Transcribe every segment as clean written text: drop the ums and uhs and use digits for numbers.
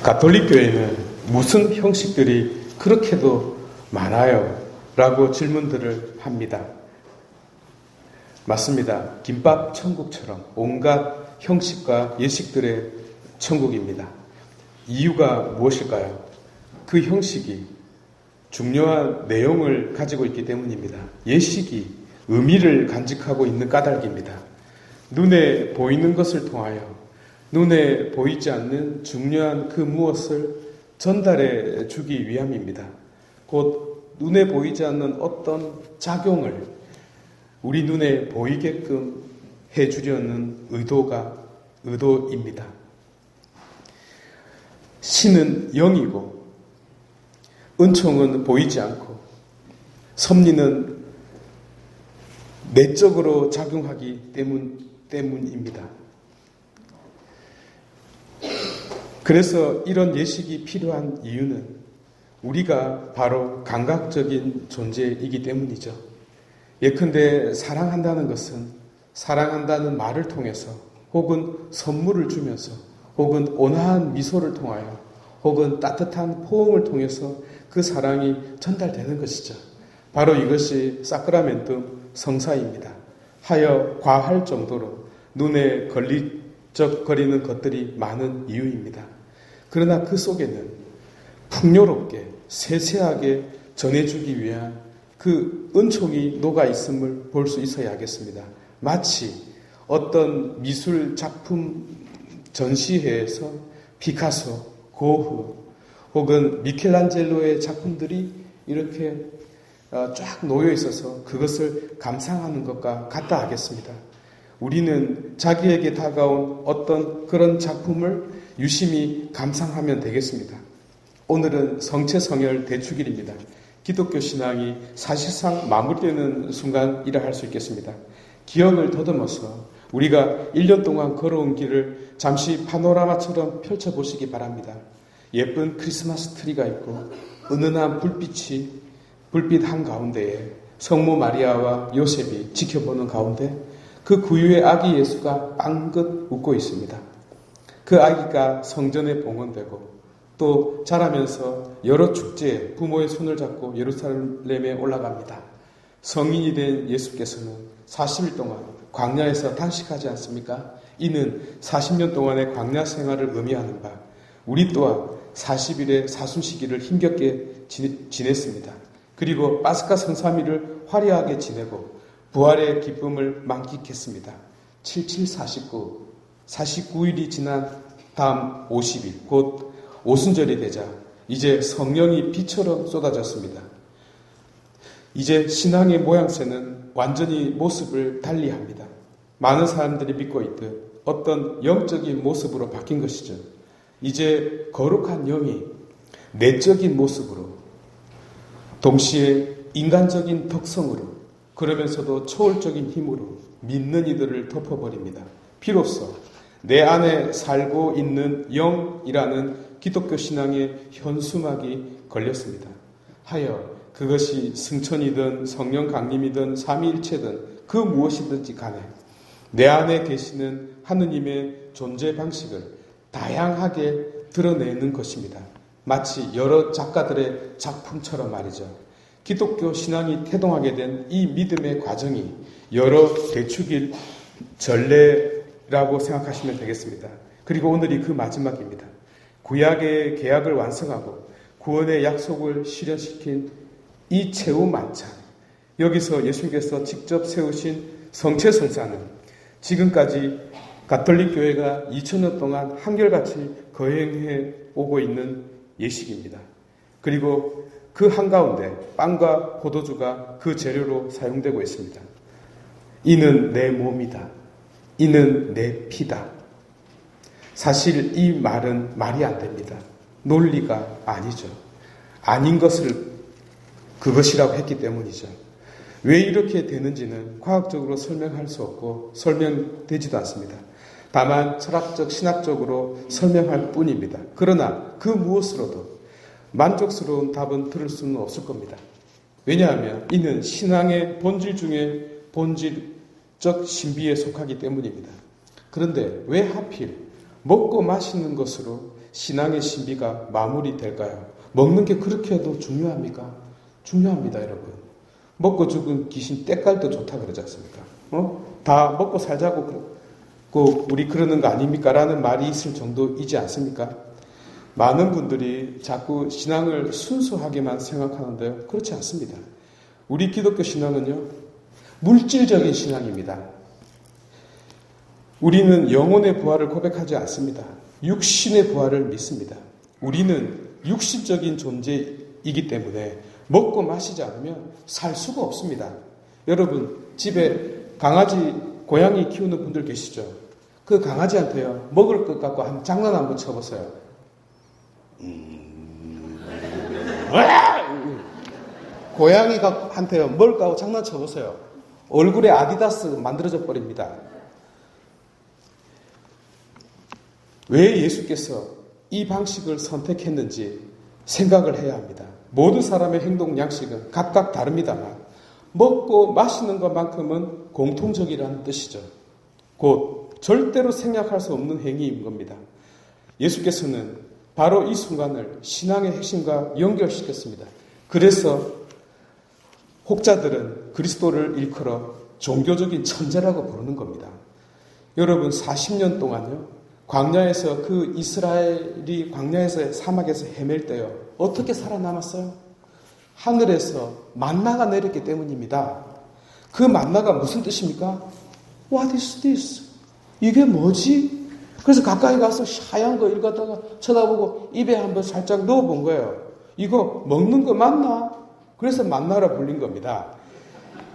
가톨릭 교회는 무슨 형식들이 그렇게도 많아요? 라고 질문들을 합니다. 맞습니다. 김밥 천국처럼 온갖 형식과 예식들의 천국입니다. 이유가 무엇일까요? 그 형식이 중요한 내용을 가지고 있기 때문입니다. 예식이 의미를 간직하고 있는 까닭입니다. 눈에 보이는 것을 통하여 눈에 보이지 않는 중요한 그 무엇을 전달해 주기 위함입니다. 곧 눈에 보이지 않는 어떤 작용을 우리 눈에 보이게끔 해주려는 의도입니다. 신은 영이고 은총은 보이지 않고 섭리는 내적으로 작용하기 때문입니다. 그래서 이런 예식이 필요한 이유는 우리가 바로 감각적인 존재이기 때문이죠. 예컨대 사랑한다는 것은 사랑한다는 말을 통해서 혹은 선물을 주면서 혹은 온화한 미소를 통하여 혹은 따뜻한 포옹을 통해서 그 사랑이 전달되는 것이죠. 바로 이것이 사크라멘tum 성사입니다. 하여 과할 정도로 눈에 걸리적거리는 것들이 많은 이유입니다. 그러나 그 속에는 풍요롭게 세세하게 전해주기 위한 그 은총이 녹아 있음을 볼 수 있어야 하겠습니다. 마치 어떤 미술 작품 전시회에서 피카소, 고흐 혹은 미켈란젤로의 작품들이 이렇게 쫙 놓여 있어서 그것을 감상하는 것과 같다 하겠습니다. 우리는 자기에게 다가온 어떤 그런 작품을 유심히 감상하면 되겠습니다. 오늘은 성체성혈 대축일입니다. 기독교 신앙이 사실상 마무리되는 순간이라 할 수 있겠습니다. 기억을 더듬어서 우리가 1년 동안 걸어온 길을 잠시 파노라마처럼 펼쳐보시기 바랍니다. 예쁜 크리스마스 트리가 있고 은은한 불빛 한가운데에 성모 마리아와 요셉이 지켜보는 가운데 그 구유의 아기 예수가 빵긋 웃고 있습니다. 그 아기가 성전에 봉헌되고 또 자라면서 여러 축제에 부모의 손을 잡고 예루살렘에 올라갑니다. 성인이 된 예수께서는 40일 동안 광야에서 단식하지 않습니까? 이는 40년 동안의 광야 생활을 의미하는 바 우리 또한 40일의 사순시기를 힘겹게 지냈습니다. 그리고 파스카 성삼일을 화려하게 지내고 부활의 기쁨을 만끽했습니다. 7749, 49일이 지난 다음 50일 곧 오순절이 되자 이제 성령이 비처럼 쏟아졌습니다. 이제 신앙의 모양새는 완전히 모습을 달리합니다. 많은 사람들이 믿고 있듯 어떤 영적인 모습으로 바뀐 것이죠. 이제 거룩한 영이 내적인 모습으로 동시에 인간적인 덕성으로 그러면서도 초월적인 힘으로 믿는 이들을 덮어버립니다. 비로소 내 안에 살고 있는 영이라는 기독교 신앙의 현수막이 걸렸습니다. 하여 그것이 승천이든 성령 강림이든 삼위일체든 그 무엇이든지 간에 내 안에 계시는 하느님의 존재 방식을 다양하게 드러내는 것입니다. 마치 여러 작가들의 작품처럼 말이죠. 기독교 신앙이 태동하게 된 이 믿음의 과정이 여러 대축일 전례라고 생각하시면 되겠습니다. 그리고 오늘이 그 마지막입니다. 구약의 계약을 완성하고 구원의 약속을 실현시킨 이 최후 만찬, 여기서 예수님께서 직접 세우신 성체성사는 지금까지 가톨릭 교회가 2000년 동안 한결같이 거행해 오고 있는 예식입니다. 그리고 그 한가운데 빵과 포도주가 그 재료로 사용되고 있습니다. 이는 내 몸이다. 이는 내 피다. 사실 이 말은 말이 안 됩니다. 논리가 아니죠. 아닌 것을 그것이라고 했기 때문이죠. 왜 이렇게 되는지는 과학적으로 설명할 수 없고 설명되지도 않습니다. 다만 철학적, 신학적으로 설명할 뿐입니다. 그러나 그 무엇으로도 만족스러운 답은 들을 수는 없을 겁니다. 왜냐하면 이는 신앙의 본질 중에 본질적 신비에 속하기 때문입니다. 그런데 왜 하필 먹고 마시는 것으로 신앙의 신비가 마무리될까요? 먹는 게 그렇게도 중요합니까? 중요합니다, 여러분. 먹고 죽은 귀신 때깔도 좋다 그러지 않습니까? 다 먹고 살자고 우리 그러는 거 아닙니까? 라는 말이 있을 정도이지 않습니까? 많은 분들이 자꾸 신앙을 순수하게만 생각하는데요. 그렇지 않습니다. 우리 기독교 신앙은요, 물질적인 신앙입니다. 우리는 영혼의 부활을 고백하지 않습니다. 육신의 부활을 믿습니다. 우리는 육신적인 존재이기 때문에 먹고 마시지 않으면 살 수가 없습니다. 여러분, 집에 강아지, 고양이 키우는 분들 계시죠? 그 강아지한테요, 먹을 것 갖고 한 장난 한번 쳐보세요. 고양이한테요, 먹을 거 하고 장난 쳐보세요. 얼굴에 아디다스 만들어져 버립니다. 왜 예수께서 이 방식을 선택했는지 생각을 해야 합니다. 모든 사람의 행동 양식은 각각 다릅니다만 먹고 마시는 것만큼은 공통적이라는 뜻이죠. 곧 절대로 생략할 수 없는 행위인 겁니다. 예수께서는 바로 이 순간을 신앙의 핵심과 연결시켰습니다. 그래서 혹자들은 그리스도를 일컬어 종교적인 천재라고 부르는 겁니다. 여러분, 40년 동안요, 광야에서 그 이스라엘이 광야에서 사막에서 헤맬 때요, 어떻게 살아남았어요? 하늘에서 만나가 내렸기 때문입니다. 그 만나가 무슨 뜻입니까? What is this? 이게 뭐지? 그래서 가까이 가서 하얀 거 읽었다가 쳐다보고 입에 한번 살짝 넣어본 거예요. 이거 먹는 거 맞나? 그래서 만나라 불린 겁니다.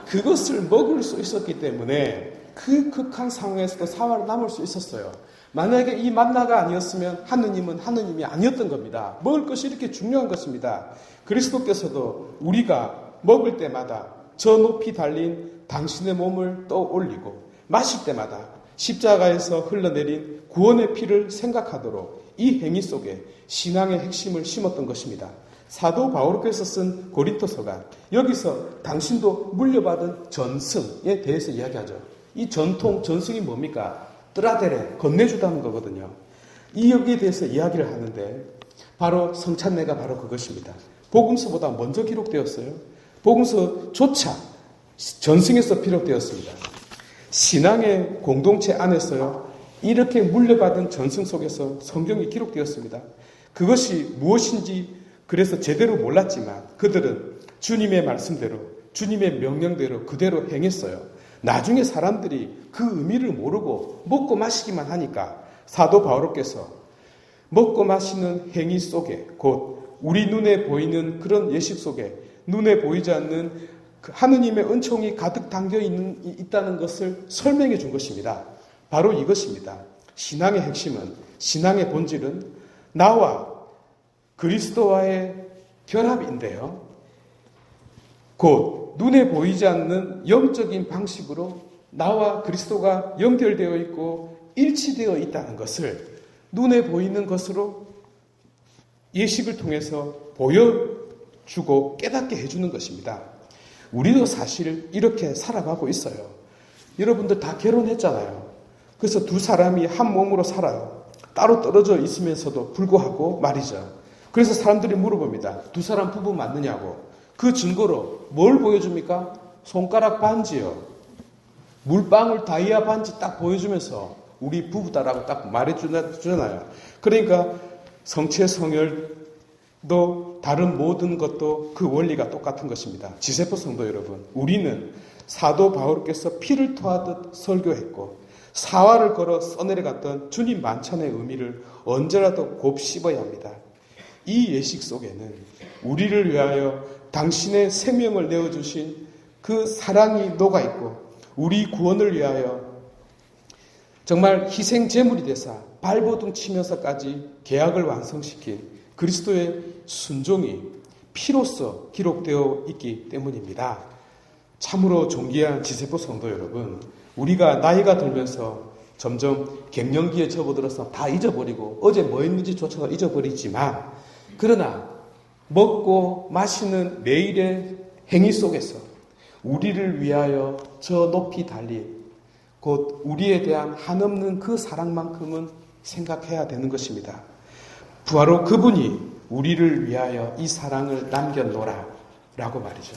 그것을 먹을 수 있었기 때문에 그 극한 상황에서도 살아남을 수 있었어요. 만약에 이 만나가 아니었으면 하느님은 하느님이 아니었던 겁니다. 먹을 것이 이렇게 중요한 것입니다. 그리스도께서도 우리가 먹을 때마다 저 높이 달린 당신의 몸을 떠올리고 마실 때마다 십자가에서 흘러내린 구원의 피를 생각하도록 이 행위 속에 신앙의 핵심을 심었던 것입니다. 사도 바울께서 쓴 고린토서가 여기서 당신도 물려받은 전승에 대해서 이야기하죠. 이 전승이 뭡니까? 뜨라데레, 건네주다는 거거든요. 이 여기에 대해서 이야기를 하는데 바로 성찬례가 바로 그것입니다. 복음서보다 먼저 기록되었어요. 복음서조차 전승에서 비롯되었습니다. 신앙의 공동체 안에서요, 이렇게 물려받은 전승 속에서 성경이 기록되었습니다. 그것이 무엇인지 그래서 제대로 몰랐지만 그들은 주님의 말씀대로, 주님의 명령대로 그대로 행했어요. 나중에 사람들이 그 의미를 모르고 먹고 마시기만 하니까 사도 바울께서 먹고 마시는 행위 속에, 곧 우리 눈에 보이는 그런 예식 속에 눈에 보이지 않는 그 하느님의 은총이 가득 담겨 있다는 것을 설명해 준 것입니다. 바로 이것입니다. 신앙의 핵심은, 신앙의 본질은 나와 그리스도와의 결합인데요. 곧 눈에 보이지 않는 영적인 방식으로 나와 그리스도가 연결되어 있고 일치되어 있다는 것을 눈에 보이는 것으로 예식을 통해서 보여주고 깨닫게 해주는 것입니다. 우리도 사실 이렇게 살아가고 있어요. 여러분들 다 결혼했잖아요. 그래서 두 사람이 한 몸으로 살아요. 따로 떨어져 있으면서도 불구하고 말이죠. 그래서 사람들이 물어봅니다. 두 사람 부부 맞느냐고. 그 증거로 뭘 보여줍니까? 손가락 반지요. 물방울 다이아 반지 딱 보여주면서 우리 부부다라고 딱 말해주잖아요. 그러니까 성체 성혈도 다른 모든 것도 그 원리가 똑같은 것입니다. 지세포 성도 여러분, 우리는 사도 바울께서 피를 토하듯 설교했고 사활을 걸어 써내려갔던 주님 만찬의 의미를 언제라도 곱씹어야 합니다. 이 예식 속에는 우리를 위하여 당신의 생명을 내어주신 그 사랑이 녹아있고 우리 구원을 위하여 정말 희생 제물이 되사 발버둥 치면서까지 계약을 완성시킨 그리스도의 순종이 피로써 기록되어 있기 때문입니다. 참으로 존귀한 지세포 성도 여러분, 우리가 나이가 들면서 점점 갱년기에 접어들어서 다 잊어버리고 어제 뭐 했는지조차도 잊어버리지만, 그러나 먹고 마시는 매일의 행위 속에서 우리를 위하여 저 높이 달린 곧 우리에 대한 한없는 그 사랑만큼은 생각해야 되는 것입니다. 바로 그분이 우리를 위하여 이 사랑을 남겼노라 라고 말이죠.